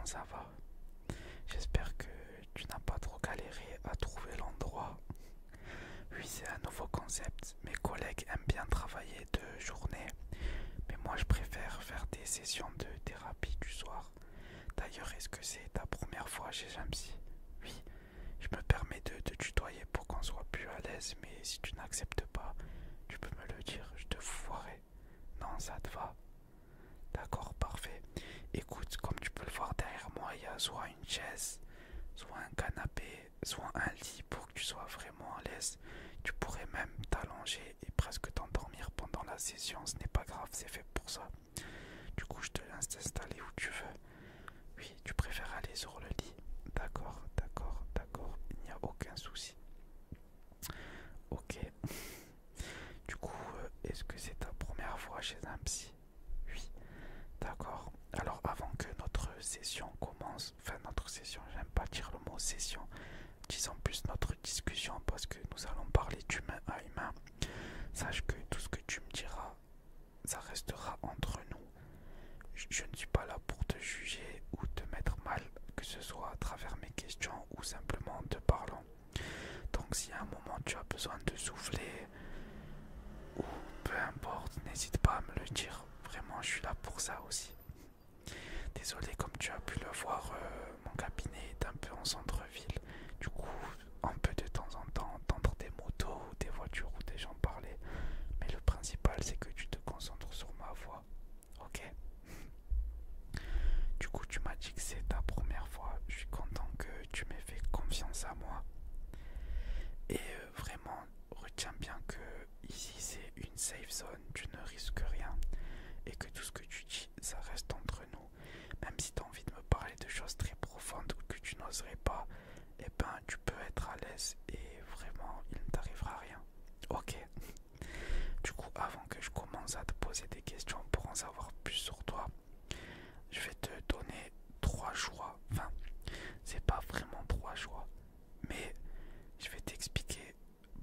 comment ça va? J'espère que tu n'as pas trop galéré à trouver l'endroit. Oui, c'est un nouveau concept. Mes collègues aiment bien travailler de journée, mais moi je préfère faire des sessions de thérapie du soir. D'ailleurs, est-ce que c'est ta première fois chez un psy? Oui, je me permets de te tutoyer pour qu'on soit plus à l'aise, mais si tu n'acceptes pas, tu peux me le dire, je te foirai. Non, ça te va? D'accord, parfait. Écoute, comme tu peux le voir derrière moi, il y a soit une chaise, soit un canapé, soit un lit pour que tu sois vraiment à l'aise. Tu pourrais même t'allonger et presque t'endormir pendant la session, ce n'est pas grave, c'est fait pour ça. Du coup, je te laisse t'installer où tu veux. Oui, tu préfères aller sur le lit. D'accord, d'accord, d'accord, il n'y a aucun souci. Ok. Du coup, est-ce que c'est ta première fois chez un psy? Oui. D'accord. Alors avant que notre session commence, enfin notre session, j'aime pas dire le mot session, disons plus notre discussion parce que nous allons parler d'humain à humain. Sache que tout ce que tu me diras, ça restera entre nous. Je ne suis pas là pour te juger ou te mettre mal, que ce soit à travers mes questions ou simplement en te parlant. Donc si à un moment tu as besoin de souffler ou peu importe, n'hésite pas à me le dire. Vraiment, je suis là pour ça aussi. Désolé, comme tu as pu le voir, mon cabinet est un peu en centre-ville. Du coup, on peut de temps en temps entendre des motos, des voitures ou des gens parler. Mais le principal, c'est que tu te concentres sur ma voix. Ok? Du coup, tu m'as dit que c'est ta première fois. Je suis content que tu m'aies fait confiance à moi. Et vraiment, retiens bien que ici, c'est une safe zone. Tu ne risques rien. Et que tout ce que tu dis, ça reste entre nous. Même si tu as envie de me parler de choses très profondes ou que tu n'oserais pas, eh ben tu peux être à l'aise et vraiment il ne t'arrivera rien. Ok. Du coup, avant que je commence à te poser des questions pour en savoir plus sur toi, je vais te donner trois choix. Enfin, c'est pas vraiment trois choix, mais je vais t'expliquer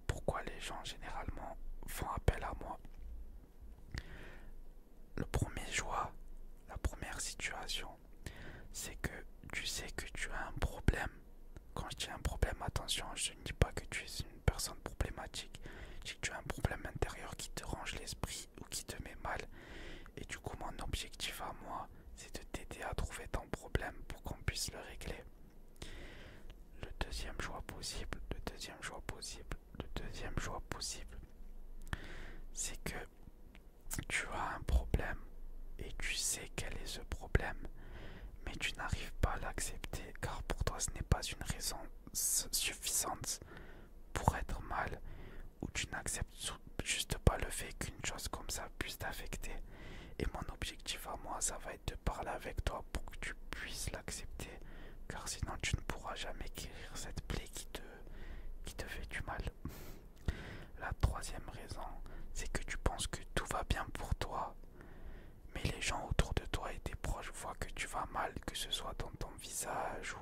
pourquoi les gens généralement font appel à moi. Le premier choix, la première situation, c'est que tu sais que tu as un problème. Quand je dis un problème, attention, je ne dis pas que tu es une personne problématique. Je dis que tu as un problème intérieur qui te range l'esprit ou qui te met mal. Et du coup, mon objectif à moi, c'est de t'aider à trouver ton problème pour qu'on puisse le régler. Le deuxième choix possible, le deuxième choix possible, le deuxième choix possible, c'est que tu as un problème et tu sais quel est ce problème, mais tu n'arrives pas à l'accepter car pour toi ce n'est pas une raison suffisante pour être mal, ou tu n'acceptes juste pas le fait qu'une chose comme ça puisse t'affecter. Et mon objectif à moi, ça va être de parler avec toi pour que tu puisses l'accepter, car sinon tu ne pourras jamais guérir cette plaie qui te fait du mal. La troisième raison, c'est que tu penses que tout va bien pour toi, mais les gens autour de toi et tes proches voient que tu vas mal, que ce soit dans ton visage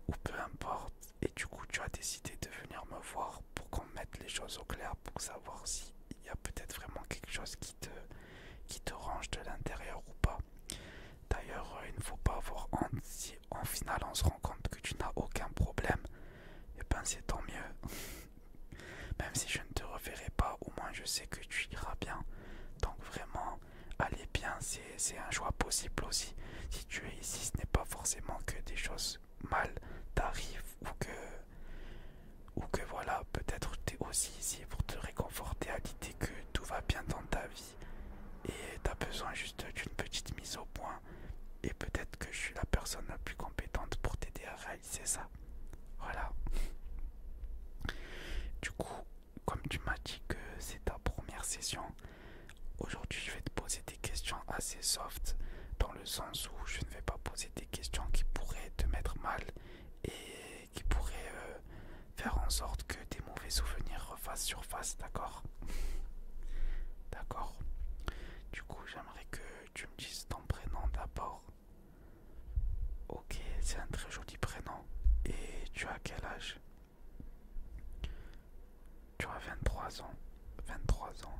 ou peu importe. Et du coup, tu as décidé de venir me voir pour qu'on mette les choses au clair, pour savoir s'il y a peut-être vraiment quelque chose qui te range de l'intérieur ou pas. D'ailleurs, il ne faut pas avoir honte si en final on se rend compte que tu n'as aucun problème. Et ben c'est tant mieux. Même si je ne te reverrai pas, au moins je sais que tu iras bien. Donc vraiment, aller bien, c'est un choix possible aussi. Si tu es ici, ce n'est pas forcément que des choses mal t'arrivent ou que voilà, peut-être tu es aussi ici pour te réconforter à l'idée que tout va bien dans ta vie et tu as besoin juste d'une petite mise au point. Et peut-être que je suis la personne la plus compétente pour t'aider à réaliser ça. Voilà. Du coup, comme tu m'as dit que c'est ta première session, aujourd'hui je vais te poser des questions assez soft, dans le sens où je ne vais pas poser des questions qui pourraient te mettre mal et qui pourraient faire en sorte que tes mauvais souvenirs refassent surface, d'accord? D'accord. Du coup, j'aimerais que tu me dises ton prénom d'abord. Ok, c'est un très joli prénom. Et tu as quel âge? Tu as 23 ans. 23 ans.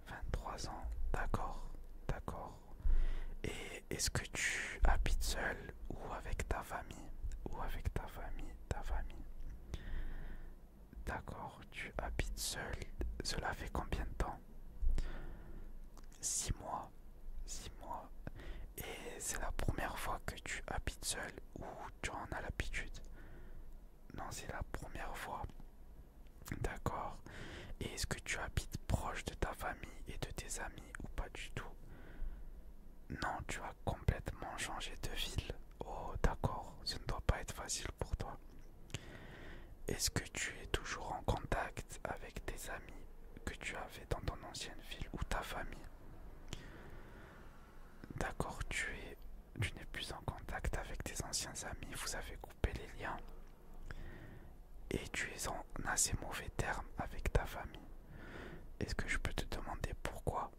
23 ans. D'accord. D'accord. Et est-ce que tu habites seul ou D'accord, tu habites seul. Cela fait combien de temps? 6 mois. 6 mois. Et c'est la première fois que tu habites seul ou tu en as l'habitude? Non, c'est la première fois. D'accord. Et est-ce que tu habites proche de ta famille et de tes amis ou pas du tout? Non, tu as complètement changé de ville. Oh, d'accord, ce ne doit pas être facile pour toi. Est-ce que tu es toujours en contact avec tes amis que tu avais dans ton ancienne ville ou ta famille? D'accord, tu n'es plus en contact avec tes anciens amis, vous avez coupé les liens et tu es en assez mauvais termes avec ta famille. Est-ce que je peux te demander pourquoi?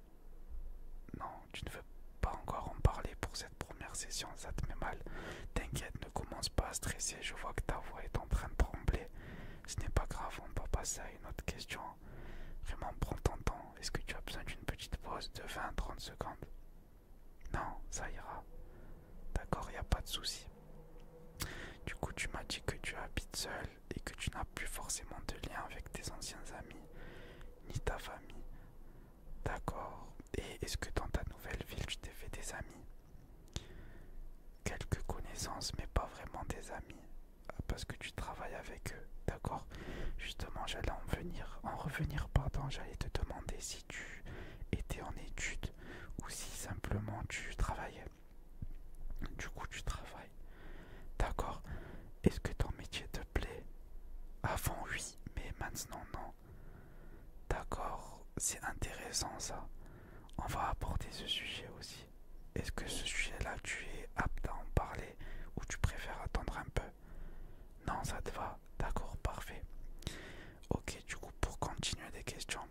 Non, tu ne veux pas encore en parler pour cette première session, ça te met mal. T'inquiète, ne commence pas à stresser, je vois que ta voix est en train de trembler. Ce n'est pas grave, on va passer à une autre question. Vraiment, prends ton temps. Est-ce que tu as besoin d'une petite pause de 20-30 secondes? Non, ça ira. D'accord, il n'y a pas de souci. Du coup, tu m'as dit que tu habites seul et que tu n'as plus forcément de lien avec tes anciens amis, ni ta famille. D'accord. Et est-ce que dans ta nouvelle ville, tu t'es fait des amis? Quelques connaissances, mais pas vraiment des amis. Parce que tu travailles avec eux. D'accord. Justement, j'allais j'allais te demander si tu étais en études ou si simplement tu travaillais. Du coup, tu travailles. D'accord. Est-ce que ton métier te plaît? Avant, oui, mais maintenant, non. D'accord, c'est intéressant ça. On va aborder ce sujet aussi. Est-ce que ce sujet-là, tu es apte à en parler ou tu préfères attendre un peu? Non, ça te va. D'accord, parfait. Ok, du coup, pour continuer des questions,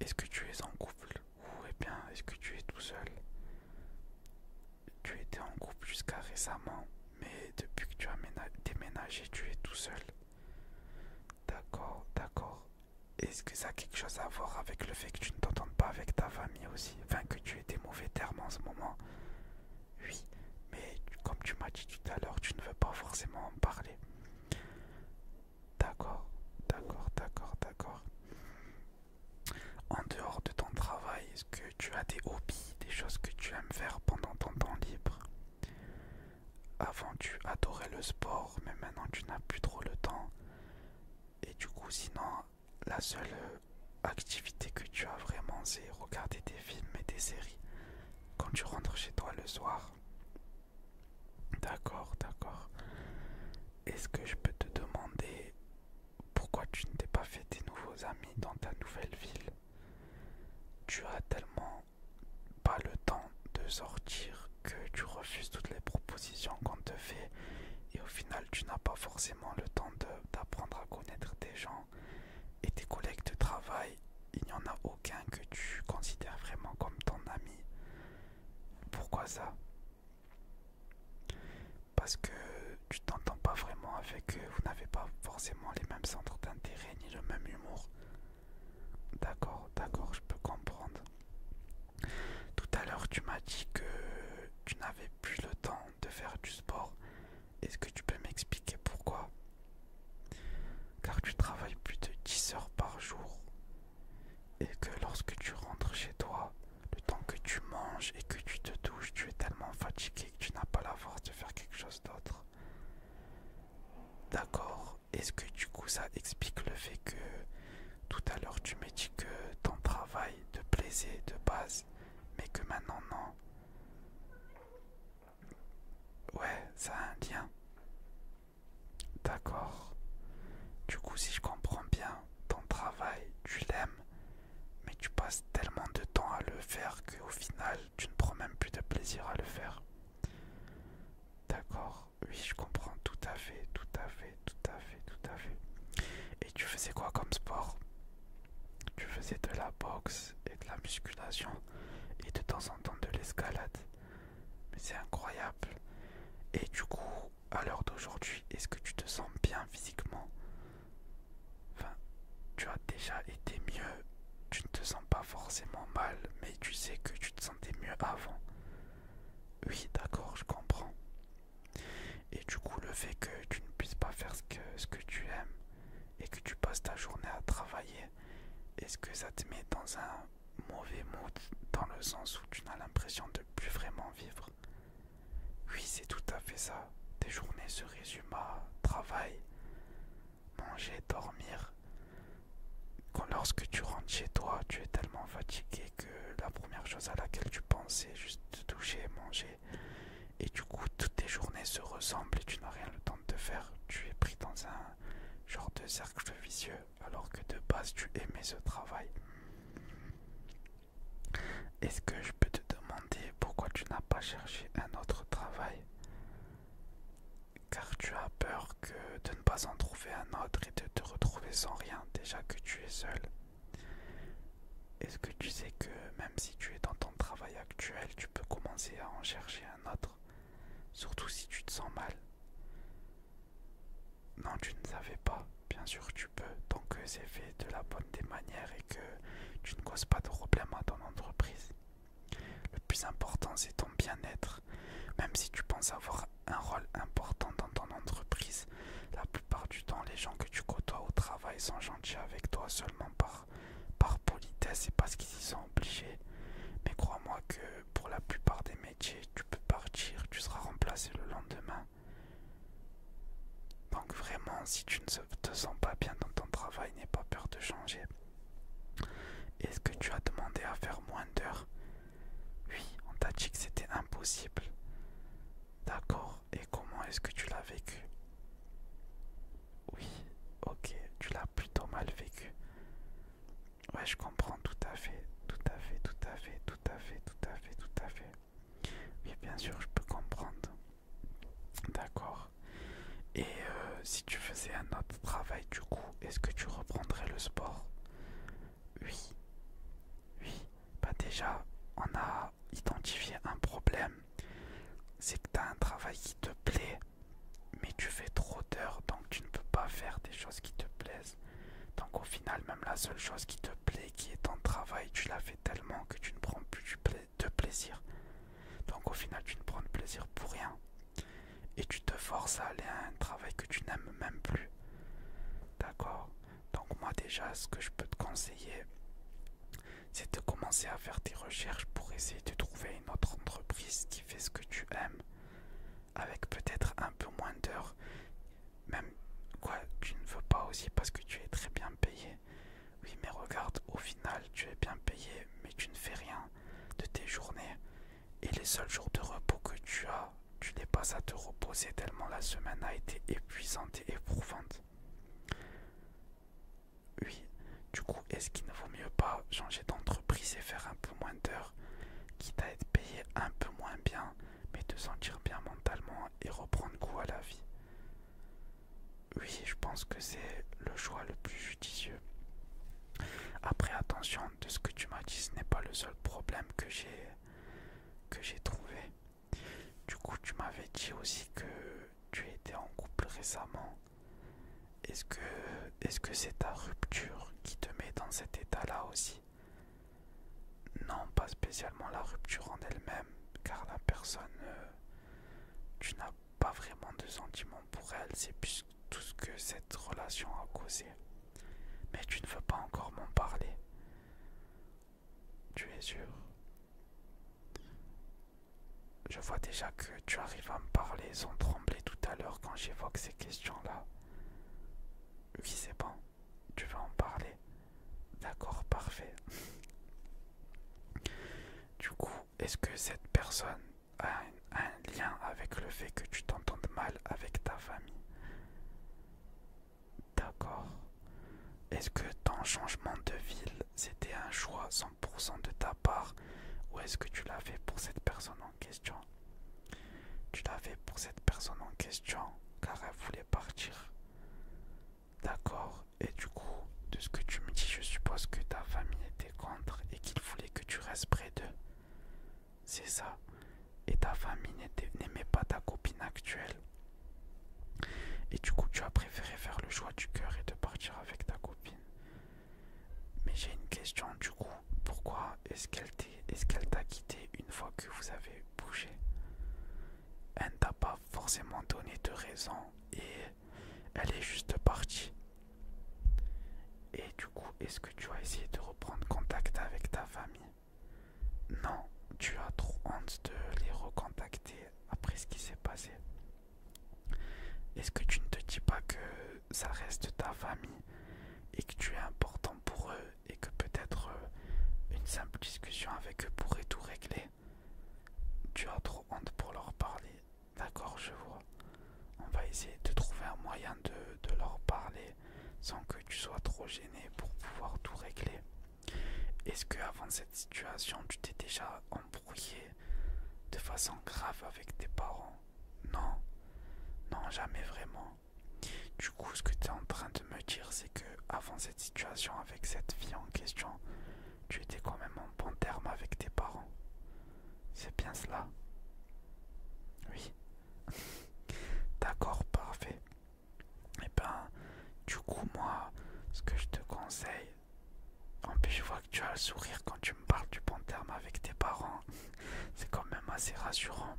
est-ce que tu es en couple ou bien est-ce que tu es tout seul? Tu étais en couple jusqu'à récemment, mais depuis que tu as déménagé, tu es tout seul. D'accord, d'accord. Est-ce que ça a quelque chose à voir avec le fait que tu ne t'entendes pas avec ta famille aussi? Enfin, que tu aies des mauvais termes en ce moment? Oui, mais comme tu m'as dit tout à l'heure, tu ne veux pas forcément en parler. D'accord, d'accord, d'accord, d'accord. En dehors de ton travail, est-ce que tu as des hobbies, des choses que tu aimes faire pendant ton temps libre? Avant, tu adorais le sport, mais maintenant tu n'as plus trop le temps. Et du coup, sinon, la seule activité que tu as vraiment, c'est regarder des films et des séries quand tu rentres chez toi le soir. D'accord, d'accord. Est-ce que je peux te demander pourquoi tu ne t'es pas fait des nouveaux amis dans ta nouvelle ville? Tu as tellement pas le temps de sortir que tu refuses toutes les propositions qu'on te fait et au final tu n'as pas forcément le temps d'apprendre à connaître des gens et tes collègues de travail, il n'y en a aucun que tu considères vraiment comme ton ami. Pourquoi ça? Parce que tu t'entends pas vraiment avec eux, vous n'avez pas forcément les mêmes centres d'intérêt ni le même humour. D'accord, d'accord, je peux comprendre. Tout à l'heure, tu m'as dit que tu n'avais plus le temps de faire du sport. Est-ce que tu peux m'expliquer pourquoi? Car tu travailles plus de 10 heures par jour et que lorsque tu rentres chez toi, le temps que tu manges et que tu te douches, tu es tellement fatigué que tu n'as pas la force de faire quelque chose d'autre. D'accord. Est-ce que du coup ça explique le fait que tout à l'heure tu m'as dit que ton travail te plaisait de base, mais que maintenant non? Ouais, ça a un lien. D'accord. Du coup, si je comprends bien, ton travail, tu l'aimes, mais tu passes tellement de temps à le faire qu'au final, tu ne prends même plus de plaisir à le faire. D'accord. Oui, je comprends tout à fait, tout à fait, tout à fait, tout à fait. Et tu faisais quoi comme sport? Tu faisais de la boxe et de la musculation et de temps en temps de l'escalade. Mais c'est incroyable. Et du coup, à l'heure d'aujourd'hui, est-ce que tu te sens bien physiquement? Enfin, tu as déjà été mieux. Tu ne te sens pas forcément mal, mais tu sais que tu te sentais mieux avant. Oui, d'accord, je comprends. Et du coup, le fait que tu ne puisses pas faire ce que tu aimes, et que tu passes ta journée à travailler, est-ce que ça te met dans un mauvais mood, dans le sens où tu n'as l'impression de plus vraiment vivre? Oui, c'est tout à fait ça. Tes journées se résument à travail, manger, dormir. Lorsque tu rentres chez toi, tu es tellement fatigué que la première chose à laquelle tu penses, c'est juste te doucher, manger. Et du coup, toutes tes journées se ressemblent et tu n'as rien le temps de te faire. Tu es pris dans un genre de cercle vicieux, alors que de base, tu aimais ce travail. Est-ce que je peux te demander pourquoi tu n'as pas cherché un autre travail? Car tu as peur de ne pas en trouver un autre et de te retrouver sans rien, déjà que tu es seul. Est-ce que tu sais que même si tu es dans ton travail actuel, tu peux commencer à en chercher un autre, surtout si tu te sens mal? Non, tu ne savais pas. Bien sûr tu peux, tant que c'est fait de la bonne des manières et que tu ne causes pas de problème à ton entreprise. Le plus important, c'est ton bien-être. Même si tu penses avoir un rôle important dans ton entreprise, la plupart du temps, les gens que tu côtoies au travail sont gentils avec toi seulement par politesse et parce qu'ils y sont obligés. Mais crois-moi que pour la plupart des métiers, tu peux partir, tu seras remplacé le lendemain. Donc vraiment, si tu ne te sens pas bien dans ton travail, n'aie pas peur de changer. Est-ce que tu as demandé à faire moins d'heures? Oui, on t'a dit que c'était impossible. D'accord, et comment est-ce que tu l'as vécu? Oui, ok, tu l'as plutôt mal vécu. Ouais, je comprends tout à fait, tout à fait, tout à fait, tout à fait, tout à fait, tout à fait. Oui, bien sûr, je peux comprendre. D'accord. Et si tu faisais un autre travail, du coup, est-ce que tu reprendrais le sport? Oui, oui. Bah déjà, on a identifié un problème. C'est que tu as un travail qui te plaît, mais tu fais trop d'heures, donc tu ne peux pas faire des choses qui te plaisent. Donc au final, même la seule chose qui te plaît, qui est ton travail, tu la fais tellement que tu ne prends plus de plaisir. Donc au final, tu ne prends de plaisir pour rien. Et tu te forces à aller à un travail que tu n'aimes même plus. D'accord? Donc moi déjà, ce que je peux te conseiller, c'est de commencer à faire tes recherches pour essayer de trouver une autre entreprise qui fait ce que tu aimes, avec peut-être un peu moins d'heures. Même quoi, tu ne veux pas aussi parce que tu es très bien payé. Oui, mais regarde, au final, tu es bien payé, mais tu ne fais rien de tes journées. Et les seuls jours de repos que tu as, tu les passes à te reposer tellement la semaine a été épuisante et éprouvante. Oui, du coup, est-ce qu'il ne vaut mieux pas changer d'entreprise et faire un peu moins d'heures, quitte à être payé un peu moins bien, mais te sentir bien mentalement et reprendre goût à la vie? Oui, je pense que c'est le choix le plus judicieux. Après, attention, de ce que tu m'as dit, ce n'est pas le seul problème que j'ai trouvé. Du coup, tu m'avais dit aussi que tu étais en couple récemment. Est-ce que c'est ta rupture qui te met dans cet état-là aussi? Non, pas spécialement la rupture en elle-même, car la personne, tu n'as pas vraiment de sentiments pour elle, c'est plus tout ce que cette relation a causé. Mais tu ne veux pas encore m'en parler. Tu es sûr? Je vois déjà que tu arrives à me parler sans trembler tout à l'heure quand j'évoque ces questions-là. Oui, c'est bon. Tu veux en parler? D'accord, parfait. Du coup, est-ce que cette personne a un lien avec le fait que tu t'entendes mal avec ta famille? D'accord. Est-ce que ton changement de ville, c'était un choix 100% de ta part, ou est-ce que tu l'as fait pour cette personne en question? Tu l'as fait pour cette personne en question, car elle voulait partir. D'accord. Et du coup, de ce que tu me dis, je suppose que ta famille était contre et qu'il voulait que tu restes près d'eux. C'est ça. Et ta famille n'aimait pas ta copine actuelle. Et du coup, tu as préféré faire le choix du cœur et de partir avec ta copine. Mais j'ai une question du coup. Pourquoi est-ce qu'elle t'a quitté une fois que vous avez bougé? Elle ne t'a pas forcément donné de raison et elle est juste partie. est-ce que tu as essayé de reprendre contact avec ta famille? Non, tu as trop honte de les recontacter après ce qui s'est passé. Est-ce que tu ne te dis pas que ça reste ta famille et que tu es important pour eux et que peut-être une simple discussion avec eux pourrait tout régler? Tu as trop honte pour leur parler. D'accord, je vois. On va essayer de trouver un moyen de leur parler sans que tu sois trop gêné pour pouvoir tout régler. Est-ce que avant cette situation, tu t'es déjà embrouillé de façon grave avec tes parents? Non, non, jamais vraiment. Du coup, ce que tu es en train de me dire, c'est que avant cette situation avec cette fille en question, tu étais quand même en bon terme avec tes parents. C'est bien cela? Oui. D'accord, parfait. Et ben, du coup, moi, ce que je te conseille, en plus je vois que tu as le sourire quand tu me parles du bon terme avec tes parents, c'est quand même assez rassurant,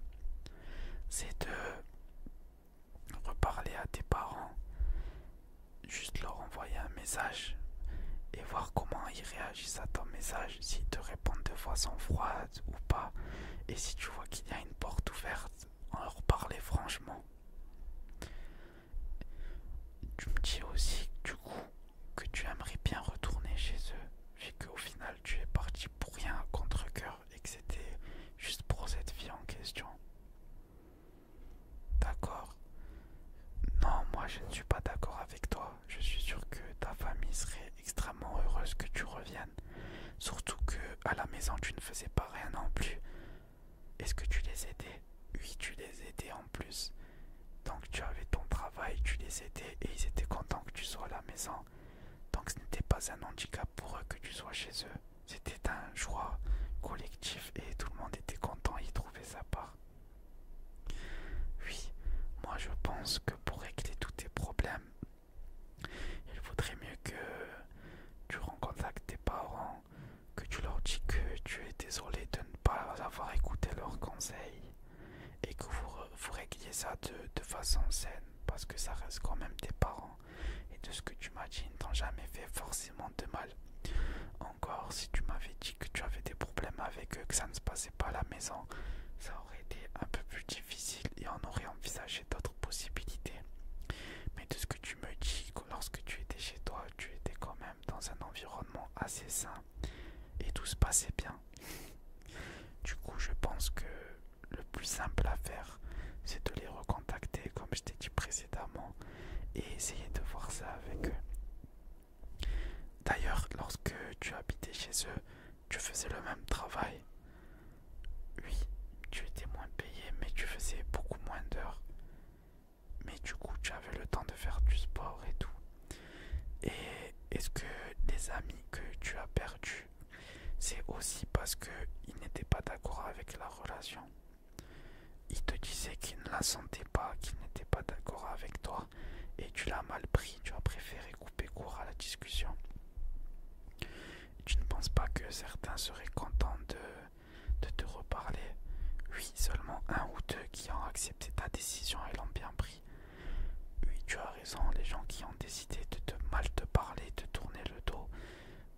c'est de reparler à tes parents, juste leur envoyer un message et voir comment ils réagissent à ton message, s'ils te répondent de façon froide ou pas, et si tu vois qu'il y a une porte ouverte, en leur parler franchement. Tu me dis aussi du coup que tu aimerais bien retourner chez eux, vu qu'au final tu es parti pour rien à contre-cœur et que c'était juste pour cette fille en question. D'accord. Non, moi je ne suis pas d'accord avec toi. Je suis sûr que ta famille serait extrêmement heureuse que tu reviennes. Surtout que à la maison tu ne faisais pas rien non plus. Est-ce que tu les aidais? Oui, tu les aidais en plus. Donc tu avais ton travail, tu les aidais et ils étaient contents que tu sois à la maison. Donc ce n'était pas un handicap pour eux que tu sois chez eux. C'était un choix collectif et tout le monde était content et y trouvait sa part. Oui, moi je pense que pour régler tous tes problèmes, il vaudrait mieux que tu recontactes tes parents, que tu leur dis que tu es désolé de ne pas avoir écouté leurs conseils et que vous régliez ça de façon saine parce que ça reste quand même tes parents et de ce que tu m'as dit, ils ne t'ont jamais fait forcément de mal. Encore, si tu m'avais dit que tu avais des problèmes avec eux, que ça ne se passait pas à la maison, ça aurait été un peu plus difficile et on aurait envisagé d'autres possibilités. Mais de ce que tu me dis, que lorsque tu étais chez toi, tu étais quand même dans un environnement assez sain et tout se passait bien. Du coup, je pense que le plus simple à faire, c'est de les recontacter, comme je t'ai dit précédemment, et essayer de voir ça avec eux. D'ailleurs, lorsque tu habitais chez eux, tu faisais le même travail. Oui, tu étais moins payé, mais tu faisais beaucoup moins d'heures. Mais du coup, tu avais le temps de faire du sport et tout. Et est-ce que les amis que tu as perdus, c'est aussi parce qu'ils n'étaient pas d'accord avec la relation? Ils te disaient qu'ils ne la sentaient pas, qu'ils n'étaient pas d'accord avec toi, et tu l'as mal pris, tu as préféré couper court à la discussion. Tu ne penses pas que certains seraient contents de te reparler? Oui, seulement un ou deux qui ont accepté ta décision et l'ont bien pris. Oui, tu as raison, les gens qui ont décidé de mal te parler, de tourner le dos,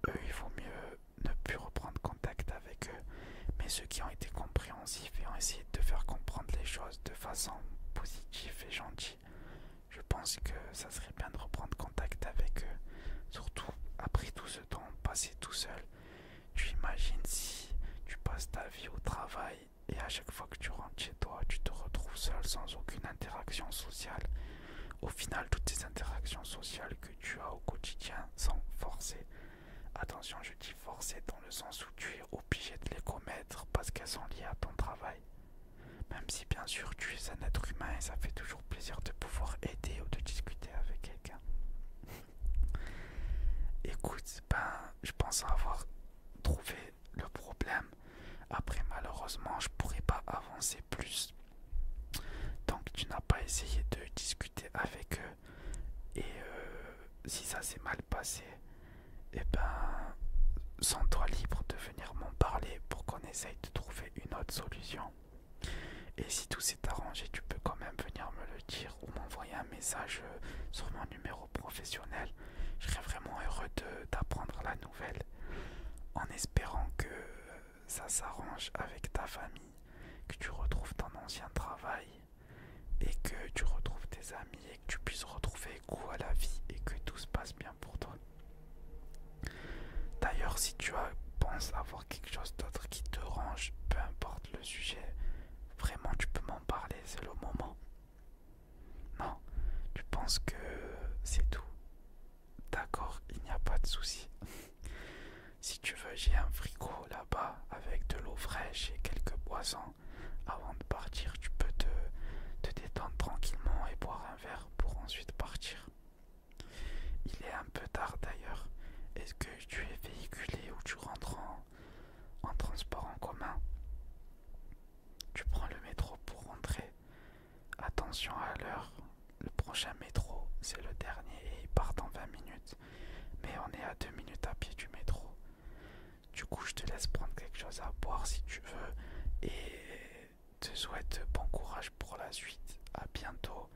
eux, il vaut mieux ne plus reprendre contact avec eux. Mais ceux qui ont été compréhensifs et ont essayé de te faire comprendre les choses de façon positive et gentille, je pense que ça serait bien de reprendre contact avec eux. Surtout après tout ce temps passé tout seul. Tu imagines si tu passes ta vie au travail et à chaque fois que tu rentres chez toi, tu te retrouves seul sans aucune interaction sociale. Au final, toutes ces interactions sociales que tu as au quotidien sont forcées. Attention, je dis forcées dans le sens où tu es obligé de les commettre parce qu'elles sont liées à ton travail. Même si bien sûr tu es un être humain et ça fait toujours plaisir de pouvoir aider ou de discuter avec quelqu'un. Écoute, je pense avoir trouvé le problème. Après, malheureusement, je pourrais pas avancer plus. Tant que tu n'as pas essayé de discuter avec eux et si ça s'est mal passé, sens-toi libre de venir m'en parler pour qu'on essaye de trouver une autre solution. Et si tout s'est arrangé, tu peux quand même venir me le dire ou m'envoyer un message sur mon numéro professionnel. Je serais vraiment heureux d'apprendre apprendre la nouvelle en espérant que ça s'arrange avec ta famille, que tu retrouves ton ancien travail et que tu retrouves tes amis et que tu puisses retrouver goût à la vie et que tout se passe bien pour toi. D'ailleurs, si tu penses avoir quelque chose d'autre qui te range, peu importe le sujet, vraiment tu peux m'en parler, c'est le moment. Non, tu penses que c'est tout. D'accord, il n'y a pas de souci. Si tu veux, j'ai un frigo là-bas avec de l'eau fraîche et quelques boissons. Avant de partir, tu peux te détendre tranquillement et boire un verre pour ensuite partir. Il est un peu tard d'ailleurs. Est-ce que tu es véhiculé ou tu rentres en transport en commun? Tu prends le métro pour rentrer. Attention à l'heure. Le prochain métro, c'est le dernier et il part dans 20 minutes. Mais on est à 2 minutes à pied du métro. Du coup, je te laisse prendre quelque chose à boire si tu veux et te souhaite bon courage pour la suite. À bientôt.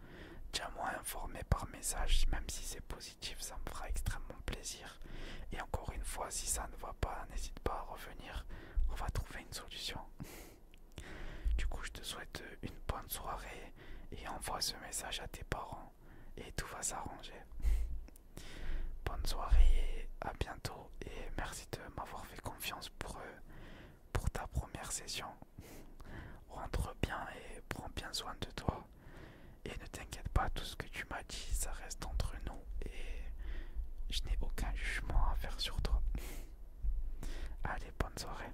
Tiens-moi informé par message, même si c'est positif, ça me fera extrêmement plaisir. Et encore une fois, si ça ne va pas, n'hésite pas à revenir. On va trouver une solution. Du coup, je te souhaite une bonne soirée et envoie ce message à tes parents et tout va s'arranger. Bonne soirée et à bientôt et merci de m'avoir fait confiance pour ta première session. Rentre bien et prends bien soin de toi. Et ne t'inquiète pas, tout ce que tu m'as dit, ça reste entre nous et je n'ai aucun jugement à faire sur toi. Allez, bonne soirée.